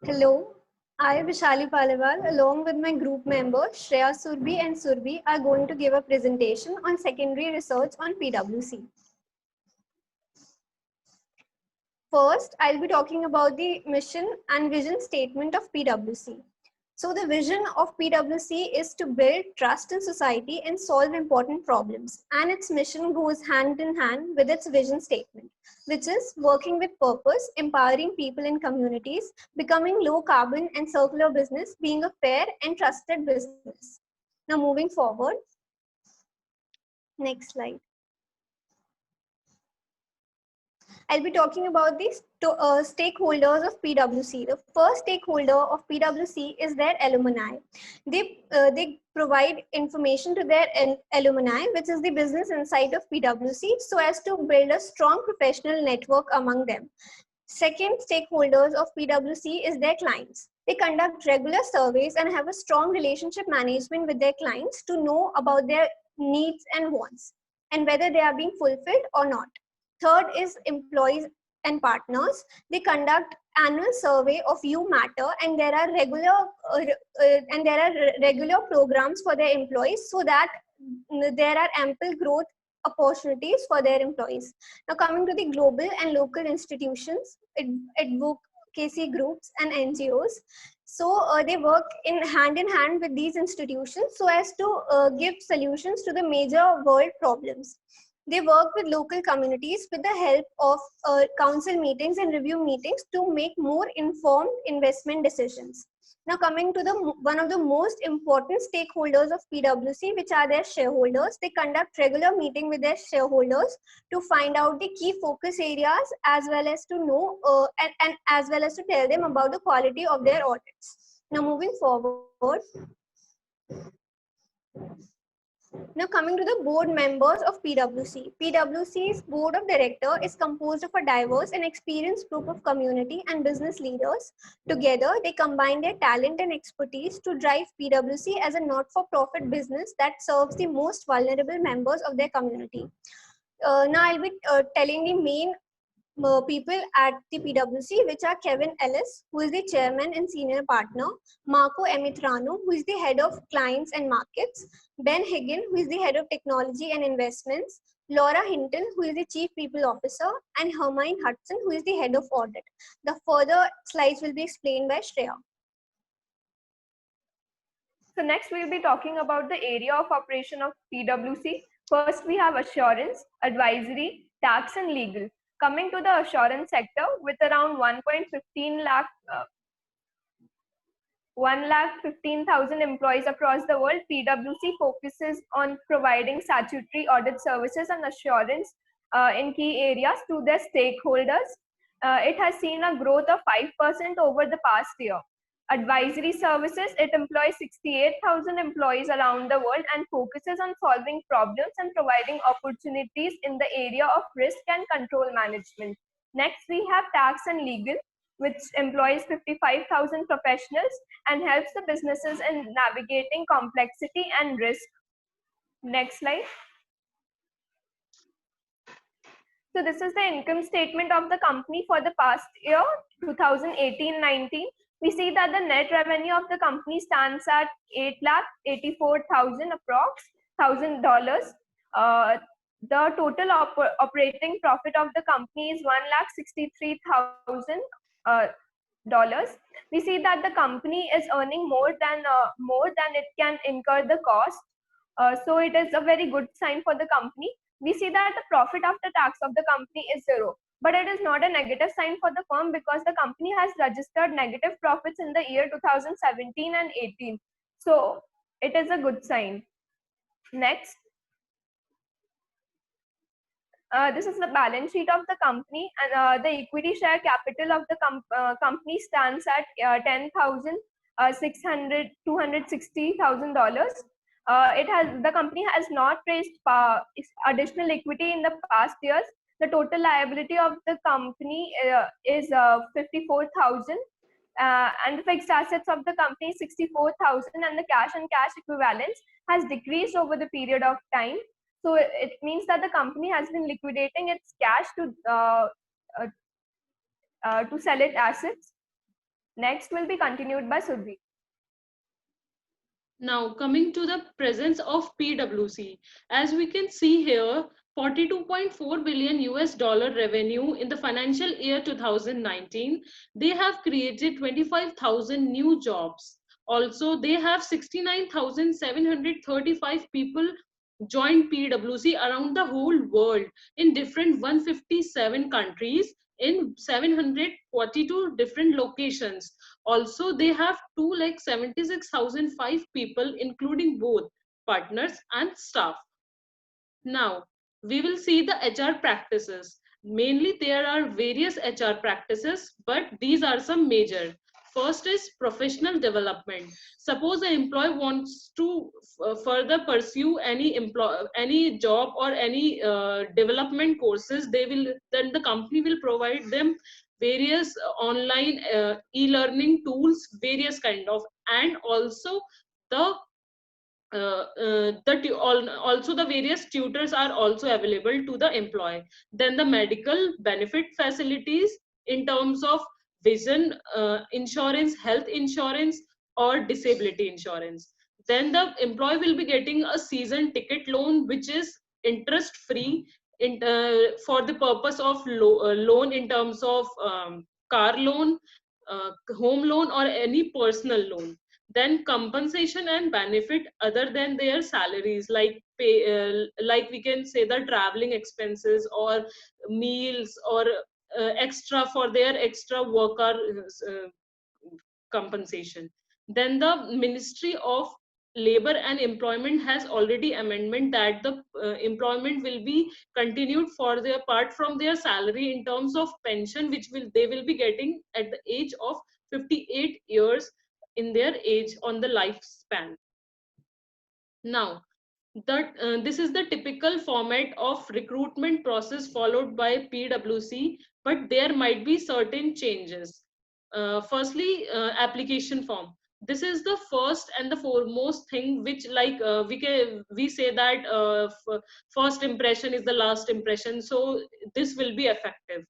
Hello, I, Vishali Paliwal, along with my group members Shreya Surbi and Surbi, are going to give a presentation on secondary research on PwC. First, I'll be talking about the mission and vision statement of PwC. So the vision of PwC is to build trust in society and solve important problems. And its mission goes hand in hand with its vision statement, which is working with purpose, empowering people and communities, becoming low carbon and circular business, being a fair and trusted business. Now moving forward, next slide. I'll be talking about the stakeholders of PwC. The first stakeholder of PwC is their alumni. They provide information to their alumni, which is the business insight of PwC, so as to build a strong professional network among them. Second stakeholders of PwC is their clients. They conduct regular surveys and have a strong relationship management with their clients to know about their needs and wants and whether they are being fulfilled or not. Third is employees and partners. They conduct annual survey of you matter, and there are regular programs for their employees so that there are ample growth opportunities for their employees. Now coming to the global and local institutions, advocacy groups and NGOs. So they work in hand with these institutions so as to give solutions to the major world problems. They work with local communities with the help of council meetings and review meetings to make more informed investment decisions. Now coming to one of the most important stakeholders of PwC, which are their shareholders. They conduct regular meeting with their shareholders to find out the key focus areas as well as to know and as well as to tell them about the quality of their audits. Now moving forward. Now coming to the board members of PwC. PwC's board of director is composed of a diverse and experienced group of community and business leaders. Together, they combine their talent and expertise to drive PwC as a not-for-profit business that serves the most vulnerable members of their community. Now I'll be telling the main people at the PwC, which are Kevin Ellis, who is the chairman and senior partner, Marco Emitrano, who is the head of clients and markets, Ben Higgin, who is the head of technology and investments, Laura Hinton, who is the chief people officer, and Hermine Hudson, who is the head of audit. The further slides will be explained by Shreya. So next we'll be talking about the area of operation of PwC. First we have assurance, advisory, tax and legal. Coming to the assurance sector, with around 1,15,000 employees across the world, PwC focuses on providing statutory audit services and assurance in key areas to their stakeholders. It has seen a growth of 5% over the past year. Advisory services, it employs 68,000 employees around the world and focuses on solving problems and providing opportunities in the area of risk and control management. Next, we have tax and legal, which employs 55,000 professionals and helps the businesses in navigating complexity and risk. Next slide. So this is the income statement of the company for the past year, 2018-19. We see that the net revenue of the company stands at $8,84,000 approx $1,000. The total operating profit of the company is $1,63,000. We see that the company is earning more than it can incur the cost. So it is a very good sign for the company. We see that the profit after tax of the company is 0. But it is not a negative sign for the firm because the company has registered negative profits in the year 2017 and 18. So it is a good sign. Next. This is the balance sheet of the company, and the equity share capital of the company stands at $260,000. The company has not raised additional equity in the past years. The total liability of the company is 54,000, and the fixed assets of the company is 64,000, and the cash and cash equivalents has decreased over the period of time. So it means that the company has been liquidating its cash to sell its assets. Next will be continued by Sudhi. Now, coming to the presence of PwC, as we can see here, 42.4 billion US dollar revenue in the financial year 2019. They have created 25,000 new jobs. Also, they have 69,735 people joined PwC around the whole world in different 157 countries in 742 different locations. Also, they have 2,76,005 people, including both partners and staff. Now, we will see the HR practices. Mainly, there are various HR practices, but these are some major. First is professional development. Suppose an employee wants to further pursue any job or any development courses, then the company will provide them various online e-learning tools, various kind of, and also the also the various tutors are also available to the employee. Then the medical benefit facilities in terms of vision insurance, health insurance, or disability insurance. Then the employee will be getting a season ticket loan, which is interest free for the purpose of loan in terms of car loan, home loan, or any personal loan. Then compensation and benefit other than their salaries, like pay, like we can say the traveling expenses or meals or extra for their extra worker compensation. Then the Ministry of Labor and Employment has already amendment that the employment will be continued for their part from their salary in terms of pension, which they will be getting at the age of 58 years in their age on the lifespan. Now, this is the typical format of recruitment process followed by PwC, but there might be certain changes. Firstly, application form. This is the first and the foremost thing which, like, we say that first impression is the last impression, so this will be effective.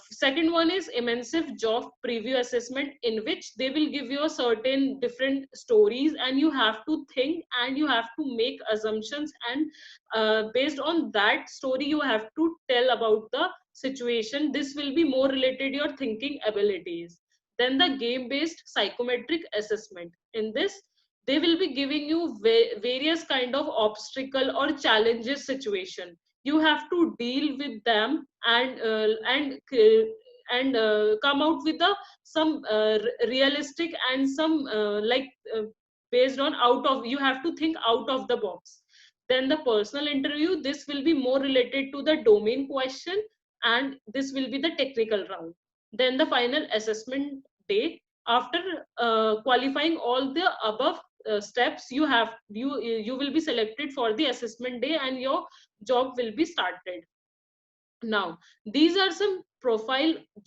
Second one is immersive job preview assessment, in which they will give you a certain different stories and you have to think and you have to make assumptions, and based on that story you have to tell about the situation. This will be more related your thinking abilities. Then the game based psychometric assessment. In this, they will be giving you various kind of obstacle or challenges situation. You have to deal with them and come out with some realistic and some based on out of, you have to think out of the box. Then the personal interview, this will be more related to the domain question, and this will be the technical round. Then the final assessment day. After qualifying all the above steps, you will be selected for the assessment day and your job will be started. Now, these are some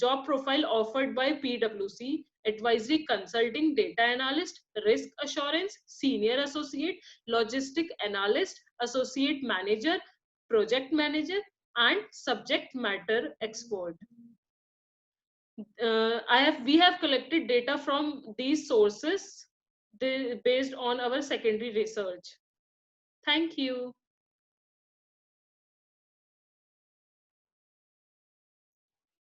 job profile offered by PwC: advisory consulting, data analyst, risk assurance, senior associate, logistic analyst, associate manager, project manager, and subject matter expert. We have collected data from these sources based on our secondary research. Thank you.